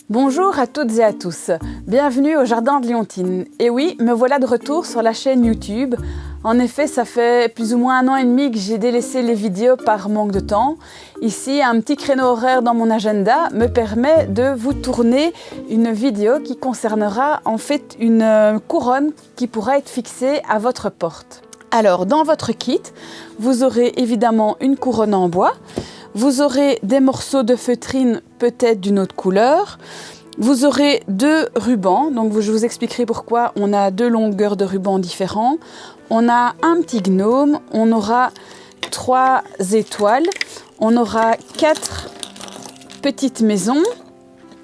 Bonjour à toutes et à tous, bienvenue au Jardin de Léontine. Et oui, me voilà de retour sur la chaîne YouTube. En effet, ça fait plus ou moins 1 an et demi que j'ai délaissé les vidéos par manque de temps. Ici, un petit créneau horaire dans mon agenda me permet de vous tourner une vidéo qui concernera en fait une couronne qui pourra être fixée à votre porte. Alors, dans votre kit, vous aurez évidemment une couronne en bois. Vous aurez des morceaux de feutrine peut-être d'une autre couleur. Vous aurez 2 rubans, donc je vous expliquerai pourquoi on a 2 longueurs de rubans différents. On a un petit gnome, on aura 3 étoiles, on aura 4 petites maisons.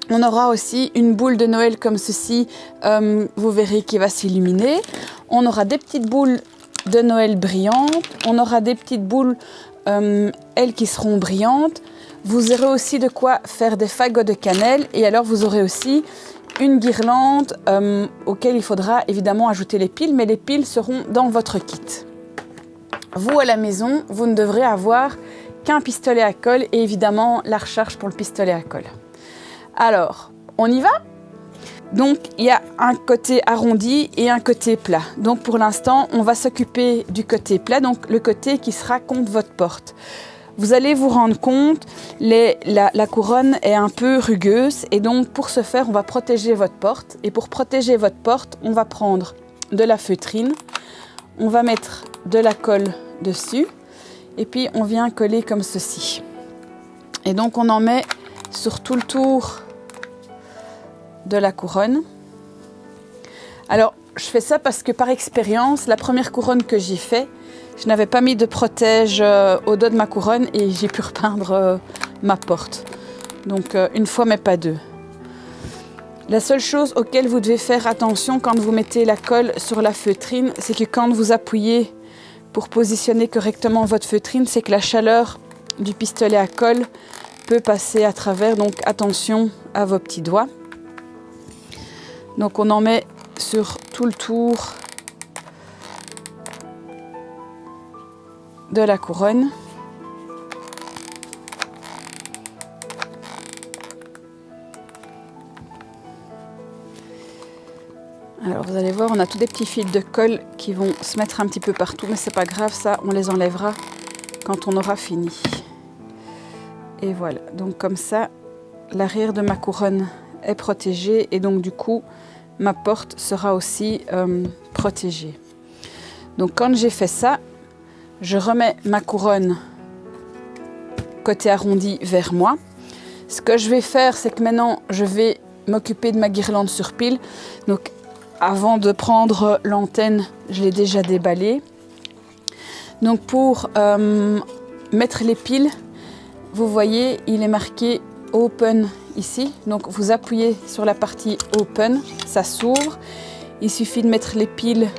On aura aussi une boule de Noël comme ceci, vous verrez qui va s'illuminer. On aura des petites boules de Noël brillantes, on aura des petites boules elles qui seront brillantes. Vous aurez aussi de quoi faire des fagots de cannelle et alors vous aurez aussi une guirlande auquel il faudra évidemment ajouter les piles, mais les piles seront dans votre kit. Vous à la maison, vous ne devrez avoir qu'un pistolet à colle et évidemment la recharge pour le pistolet à colle. Alors, on y va ? Donc, il y a un côté arrondi et un côté plat. Donc, pour l'instant, on va s'occuper du côté plat, donc le côté qui sera contre votre porte. Vous allez vous rendre compte, la couronne est un peu rugueuse et donc, pour ce faire, on va protéger votre porte. Et pour protéger votre porte, on va prendre de la feutrine, on va mettre de la colle dessus et puis on vient coller comme ceci. Et donc, on en met sur tout le tour de la couronne. Alors, je fais ça parce que par expérience, la première couronne que j'ai fait, je n'avais pas mis de protège au dos de ma couronne et j'ai pu repeindre ma porte. Donc, une fois mais pas 2. La seule chose auquel vous devez faire attention quand vous mettez la colle sur la feutrine, c'est que quand vous appuyez pour positionner correctement votre feutrine, c'est que la chaleur du pistolet à colle peut passer à travers. Donc, attention à vos petits doigts. Donc on en met sur tout le tour de la couronne. Alors vous allez voir, on a tous des petits fils de colle qui vont se mettre un petit peu partout, mais c'est pas grave, ça on les enlèvera quand on aura fini. Et voilà, donc comme ça, l'arrière de ma couronne est protégée et donc du coup, ma porte sera aussi protégée. Donc quand j'ai fait ça, je remets ma couronne côté arrondi vers moi. Ce que je vais faire, c'est que maintenant, je vais m'occuper de ma guirlande sur pile. Donc avant de prendre l'antenne, je l'ai déjà déballée. Donc pour mettre les piles, vous voyez, il est marqué Open ici, donc vous appuyez sur la partie Open, ça s'ouvre. Il suffit de mettre les piles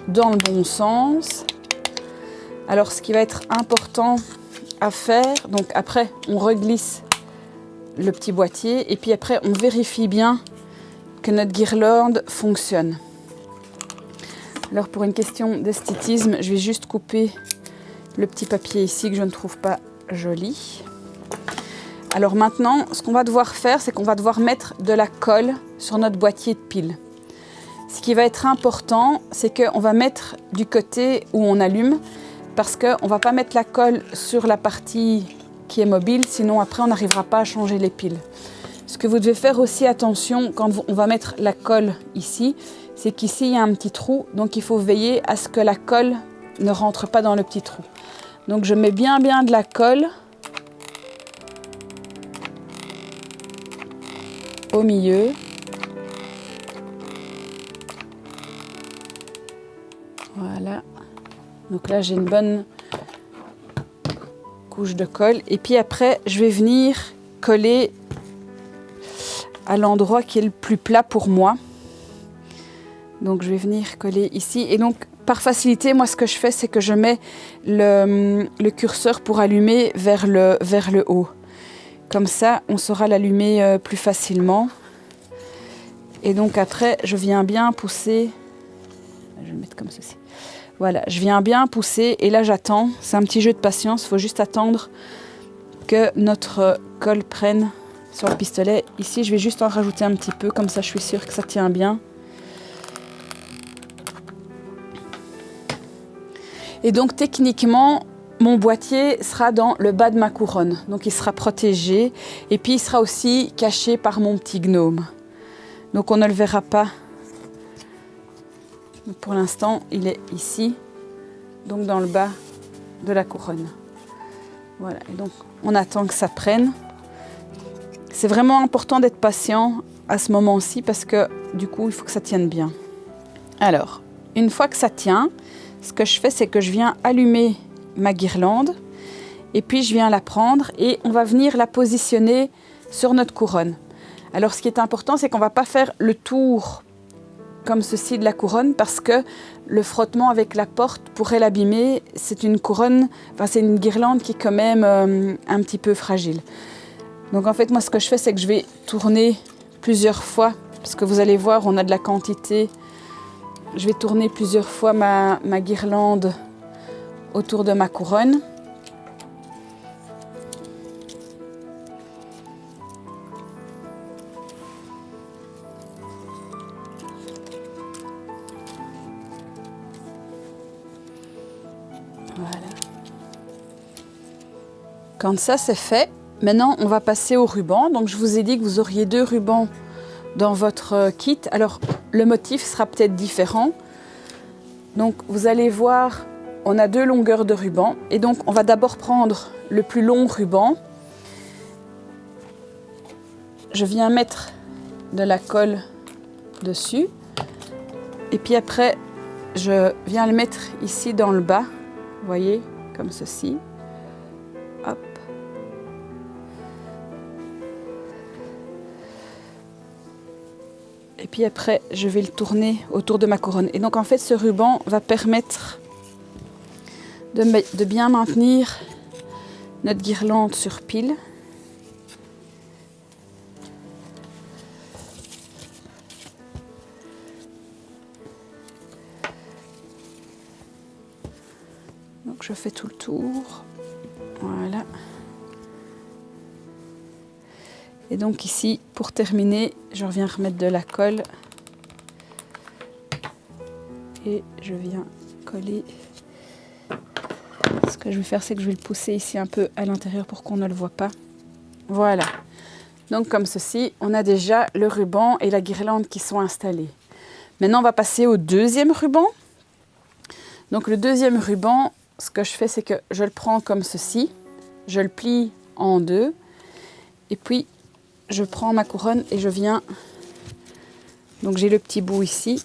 dans le bon sens. Alors ce qui va être important à faire, donc après on reglisse le petit boîtier et puis après on vérifie bien que notre guirlande fonctionne. Alors pour une question d'esthétisme, je vais juste couper le petit papier ici que je ne trouve pas joli. Alors maintenant, ce qu'on va devoir faire, c'est qu'on va devoir mettre de la colle sur notre boîtier de piles. Ce qui va être important, c'est qu'on va mettre du côté où on allume, parce qu'on ne va pas mettre la colle sur la partie qui est mobile, sinon après on n'arrivera pas à changer les piles. Ce que vous devez faire aussi attention quand on va mettre la colle ici, c'est qu'ici il y a un petit trou, donc il faut veiller à ce que la colle ne rentre pas dans le petit trou. Donc je mets bien de la colle au milieu. Voilà. Donc là, j'ai une bonne couche de colle. Et puis après, je vais venir coller à l'endroit qui est le plus plat pour moi. Donc je vais venir coller ici. Et donc, par facilité, moi, ce que je fais, c'est que je mets le curseur pour allumer vers le haut. Comme ça, on saura l'allumer plus facilement. Et donc après, je viens bien pousser. Je vais le mettre comme ceci. Voilà, je viens bien pousser et là j'attends. C'est un petit jeu de patience, il faut juste attendre que notre colle prenne sur le pistolet. Ici, je vais juste en rajouter un petit peu, comme ça je suis sûre que ça tient bien. Et donc techniquement, mon boîtier sera dans le bas de ma couronne. Donc il sera protégé et puis il sera aussi caché par mon petit gnome. Donc on ne le verra pas. Donc pour l'instant, il est ici, donc dans le bas de la couronne. Voilà, et donc on attend que ça prenne. C'est vraiment important d'être patient à ce moment-ci parce que du coup, il faut que ça tienne bien. Alors, une fois que ça tient, ce que je fais, c'est que je viens allumer ma guirlande et puis je viens la prendre et on va venir la positionner sur notre couronne. Alors ce qui est important, c'est qu'on ne va pas faire le tour comme ceci de la couronne parce que le frottement avec la porte pourrait l'abîmer. C'est une couronne, enfin c'est une guirlande qui est quand même un petit peu fragile. Donc en fait, moi ce que je fais, c'est que je vais tourner plusieurs fois parce que vous allez voir, on a de la quantité. Je vais tourner plusieurs fois ma guirlande autour de ma couronne. Voilà. Quand ça c'est fait, maintenant on va passer au ruban. Donc je vous ai dit que vous auriez 2 rubans dans votre kit. Alors le motif sera peut-être différent. Donc vous allez voir, on a 2 longueurs de ruban. Et donc on va d'abord prendre le plus long ruban. Je viens mettre de la colle dessus. Et puis après, je viens le mettre ici dans le bas. Vous voyez, comme ceci. Hop. Et puis après, je vais le tourner autour de ma couronne. Et donc en fait, ce ruban va permettre de bien maintenir notre guirlande sur pile. Donc je fais tout le tour. Voilà. Et donc ici, pour terminer, je reviens remettre de la colle. Et je viens coller. Ce que je vais faire, c'est que je vais le pousser ici un peu à l'intérieur pour qu'on ne le voit pas. Voilà. Donc comme ceci, on a déjà le ruban et la guirlande qui sont installés. Maintenant, on va passer au deuxième ruban. Donc le deuxième ruban, ce que je fais, c'est que je le prends comme ceci. Je le plie en 2. Et puis, je prends ma couronne et je viens... Donc j'ai le petit bout ici.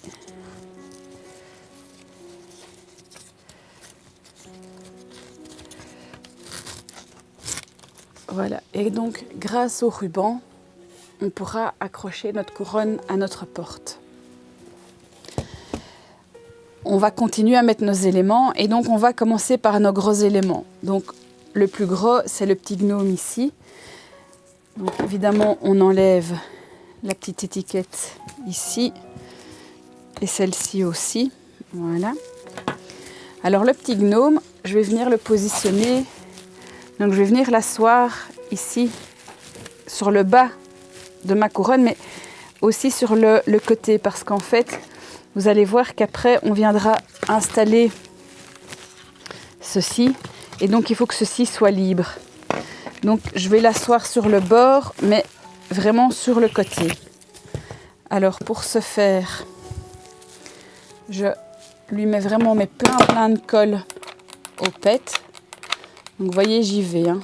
Voilà. Et donc, grâce au ruban, on pourra accrocher notre couronne à notre porte. On va continuer à mettre nos éléments et donc on va commencer par nos gros éléments. Donc le plus gros, c'est le petit gnome ici. Donc évidemment, on enlève la petite étiquette ici et celle-ci aussi. Voilà. Alors le petit gnome, je vais venir le positionner. Donc je vais venir l'asseoir ici sur le bas de ma couronne, mais aussi sur le côté parce qu'en fait, vous allez voir qu'après, on viendra installer ceci. Et donc, il faut que ceci soit libre. Donc, je vais l'asseoir sur le bord, mais vraiment sur le côté. Alors, pour ce faire, je lui mets vraiment plein de colle au pet. Donc, vous voyez, j'y vais. Hein.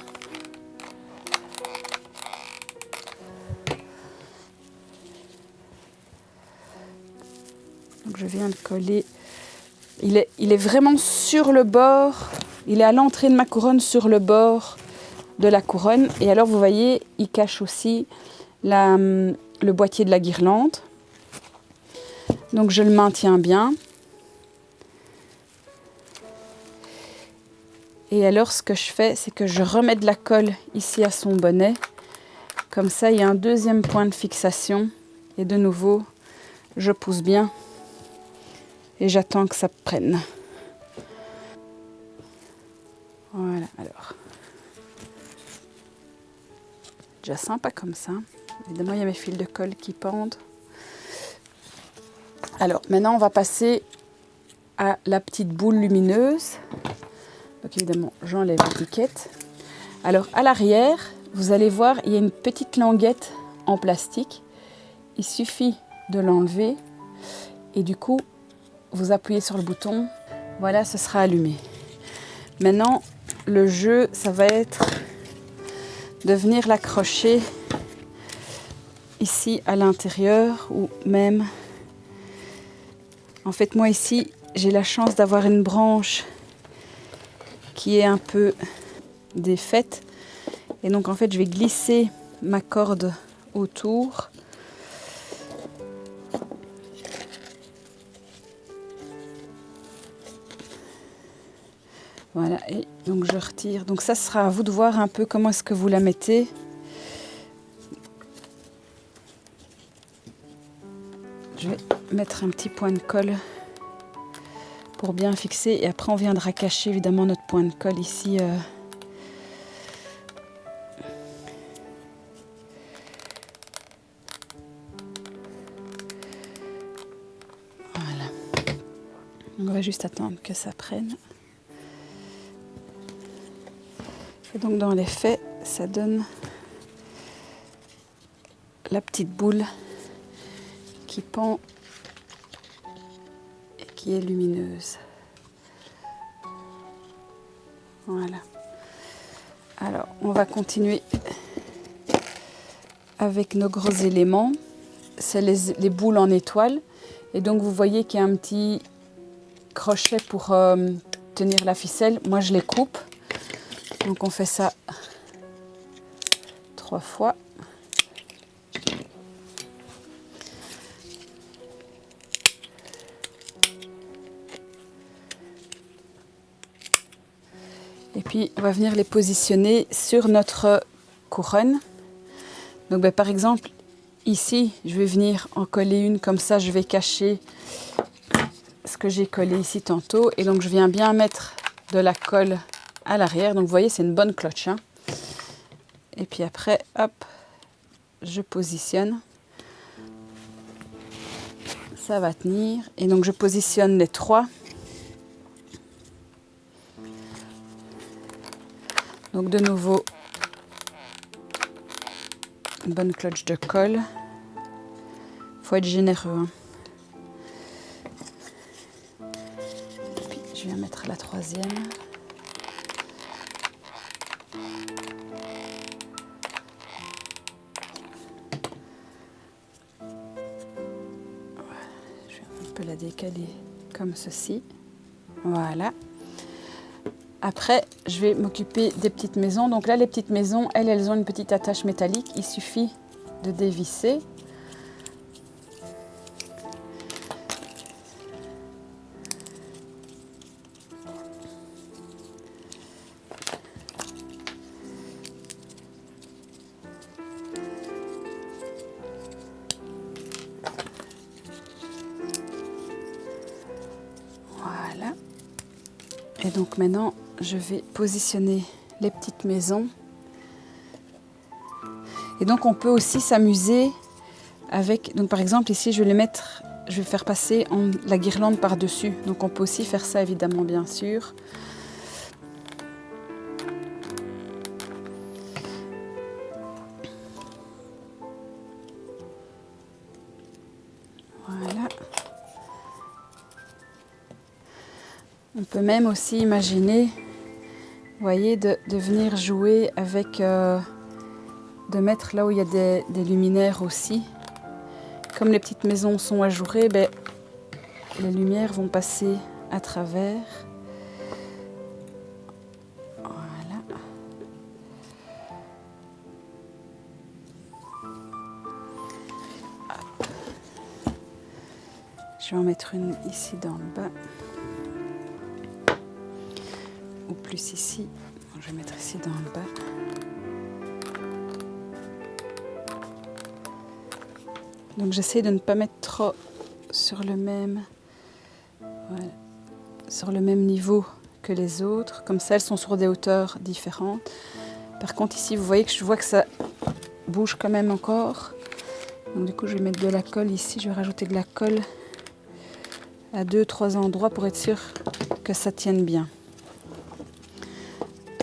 Donc je viens de coller. Il est vraiment sur le bord. Il est à l'entrée de ma couronne, sur le bord de la couronne. Et alors, vous voyez, il cache aussi le boîtier de la guirlande. Donc, je le maintiens bien. Et alors, ce que je fais, c'est que je remets de la colle ici à son bonnet. Comme ça, il y a un deuxième point de fixation. Et de nouveau, je pousse bien. Et j'attends que ça prenne. Voilà, alors. déjà sympa comme ça. Évidemment, il y a mes fils de colle qui pendent. Alors, maintenant, on va passer à la petite boule lumineuse. Donc, évidemment, j'enlève l'étiquette. Alors, à l'arrière, vous allez voir, il y a une petite languette en plastique. Il suffit de l'enlever et du coup, vous appuyez sur le bouton. Voilà, ce sera allumé. Maintenant, le jeu, ça va être de venir l'accrocher ici à l'intérieur ou même... En fait, moi ici, j'ai la chance d'avoir une branche qui est un peu défaite. Et donc, en fait, je vais glisser ma corde autour. Voilà, et donc je retire. Donc ça sera à vous de voir un peu comment est-ce que vous la mettez. Je vais mettre un petit point de colle pour bien fixer. Et après, on viendra cacher évidemment notre point de colle ici. Voilà. On va juste attendre que ça prenne. Et donc dans les faits, ça donne la petite boule qui pend et qui est lumineuse. Voilà. Alors, on va continuer avec nos gros éléments. C'est les boules en étoile. Et donc, vous voyez qu'il y a un petit crochet pour tenir la ficelle. Moi, je les coupe. Donc, on fait ça 3 fois. Et puis, on va venir les positionner sur notre couronne. Donc, par exemple, ici, je vais venir en coller une. Comme ça, je vais cacher ce que j'ai collé ici tantôt. Et donc, je viens bien mettre de la colle à l'arrière. Donc, vous voyez, c'est une bonne cloche. Hein. Et puis après, hop, je positionne. Ça va tenir. Et donc, je positionne les 3. Donc de nouveau, une bonne cloche de colle. Il faut être généreux. Hein. Puis, je viens mettre la 3e. Voilà. Je vais un peu la décaler comme ceci. Voilà. Après, je vais m'occuper des petites maisons. Donc là, les petites maisons, elles ont une petite attache métallique. Il suffit de dévisser. Voilà. Et donc maintenant, je vais positionner les petites maisons. Et donc on peut aussi s'amuser avec, donc par exemple ici je vais faire passer la guirlande par-dessus. Donc on peut aussi faire ça évidemment bien sûr. Voilà. On peut même aussi imaginer, vous voyez, de venir jouer avec, de mettre là où il y a des luminaires aussi. Comme les petites maisons sont ajourées, les lumières vont passer à travers. Voilà. Hop. Je vais en mettre une ici dans le bas. Ou plus ici. Je vais mettre ici dans le bas. Donc j'essaie de ne pas mettre trop sur le même niveau que les autres. Comme ça, elles sont sur des hauteurs différentes. Par contre, ici, vous voyez que je vois que ça bouge quand même encore. Donc du coup je vais mettre de la colle ici, je vais rajouter de la colle à 2-3 endroits pour être sûr que ça tienne bien.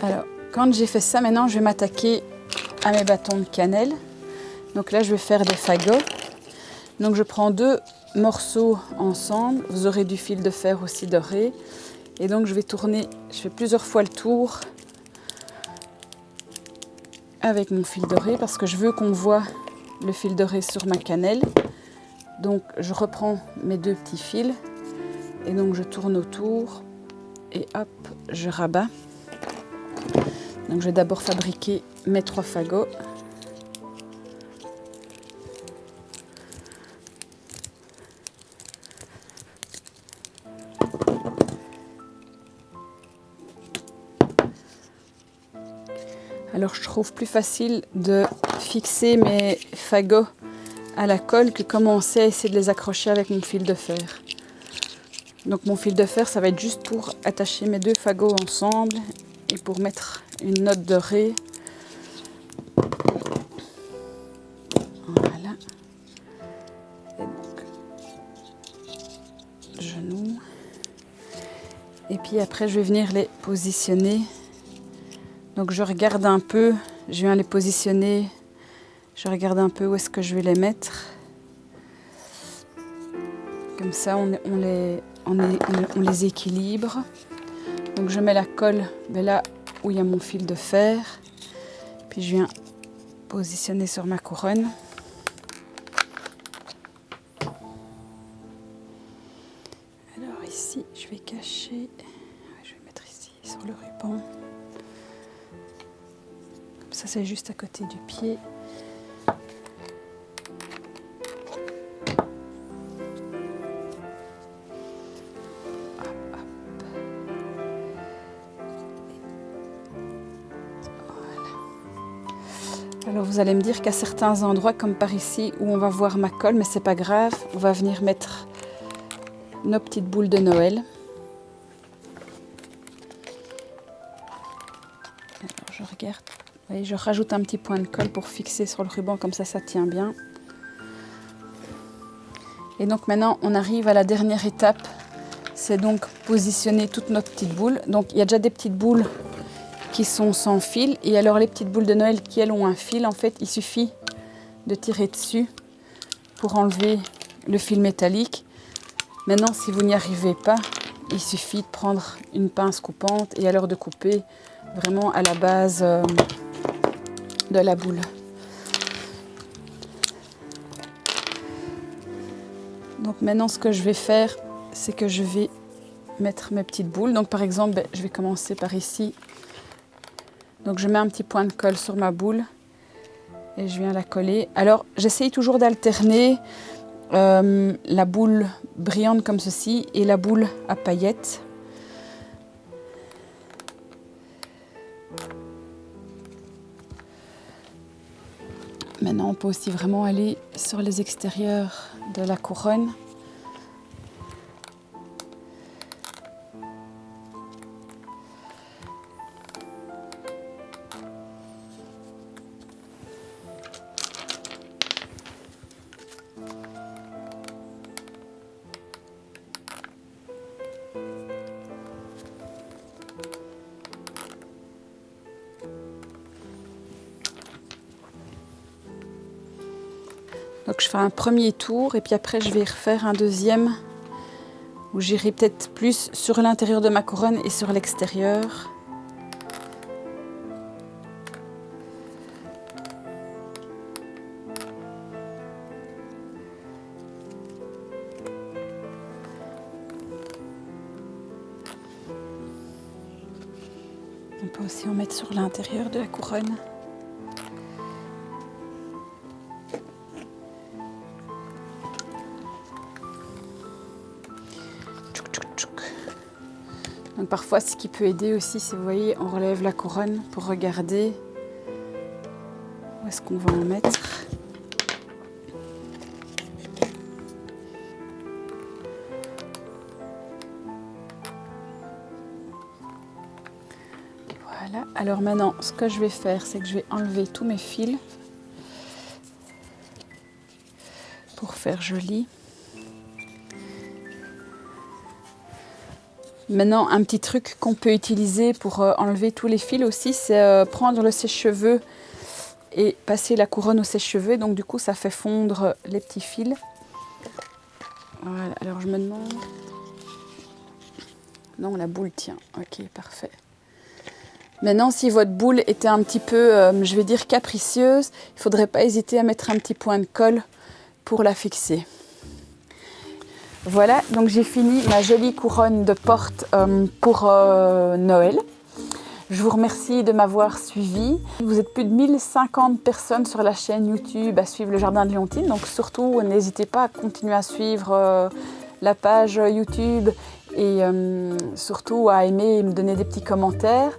Alors quand j'ai fait ça, maintenant je vais m'attaquer à mes bâtons de cannelle. Donc là je vais faire des fagots. Donc je prends 2 morceaux ensemble, vous aurez du fil de fer aussi doré. Et donc je vais tourner, je fais plusieurs fois le tour avec mon fil doré parce que je veux qu'on voit le fil doré sur ma cannelle. Donc je reprends mes 2 petits fils et donc je tourne autour et hop, je rabats. Donc je vais d'abord fabriquer mes 3 fagots. Alors je trouve plus facile de fixer mes fagots à la colle que commencer à essayer de les accrocher avec mon fil de fer. Donc mon fil de fer, ça va être juste pour attacher mes 2 fagots ensemble et pour mettre une note dorée. Voilà. Et donc, je noue. Et puis après, je vais venir les positionner. Donc je regarde un peu, je viens les positionner, je regarde un peu où est-ce que je vais les mettre. Comme ça, on les équilibre. Donc je mets la colle là où il y a mon fil de fer. Puis je viens positionner sur ma couronne. Alors ici, je vais cacher, je vais mettre ici sur le ruban. Ça c'est juste à côté du pied. Alors vous allez me dire qu'à certains endroits, comme par ici, où on va voir ma colle, mais c'est pas grave, on va venir mettre nos petites boules de Noël. Alors je regarde, vous voyez, je rajoute un petit point de colle pour fixer sur le ruban, comme ça tient bien. Et donc maintenant on arrive à la dernière étape, c'est donc positionner toutes nos petites boules. Donc il y a déjà des petites boules qui sont sans fil, et alors les petites boules de Noël qui elles ont un fil, en fait il suffit de tirer dessus pour enlever le fil métallique. Maintenant si vous n'y arrivez pas, il suffit de prendre une pince coupante et alors de couper vraiment à la base de la boule. Donc maintenant ce que je vais faire, c'est que je vais mettre mes petites boules. Donc par exemple, je vais commencer par ici. Donc je mets un petit point de colle sur ma boule et je viens la coller. Alors j'essaye toujours d'alterner la boule brillante comme ceci et la boule à paillettes. Maintenant on peut aussi vraiment aller sur les extérieurs de la couronne. Donc je fais un premier tour et puis après je vais refaire un deuxième où j'irai peut-être plus sur l'intérieur de ma couronne et sur l'extérieur. On peut aussi en mettre sur l'intérieur de la couronne. Donc parfois, ce qui peut aider aussi, c'est, vous voyez, on relève la couronne pour regarder où est-ce qu'on va en mettre. Voilà. Alors maintenant, ce que je vais faire, c'est que je vais enlever tous mes fils. pour faire joli. Maintenant, un petit truc qu'on peut utiliser pour enlever tous les fils aussi, c'est prendre le sèche-cheveux et passer la couronne au sèche-cheveux. Donc du coup, ça fait fondre les petits fils. Voilà, alors je me demande... Non, la boule tient. Ok, parfait. Maintenant, si votre boule était un petit peu, je vais dire, capricieuse, il ne faudrait pas hésiter à mettre un petit point de colle pour la fixer. Voilà, donc j'ai fini ma jolie couronne de porte pour Noël. Je vous remercie de m'avoir suivi. Vous êtes plus de 1050 personnes sur la chaîne YouTube à suivre le Jardin de Léontine. Donc surtout, n'hésitez pas à continuer à suivre la page YouTube et surtout à aimer et me donner des petits commentaires.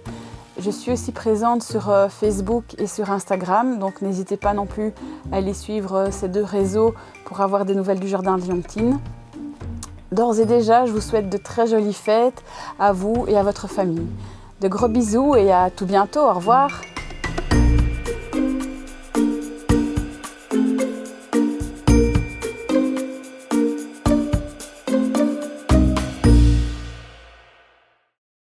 Je suis aussi présente sur Facebook et sur Instagram, donc n'hésitez pas non plus à aller suivre ces deux réseaux pour avoir des nouvelles du Jardin de Léontine. D'ores et déjà, je vous souhaite de très jolies fêtes à vous et à votre famille. De gros bisous et à tout bientôt, au revoir.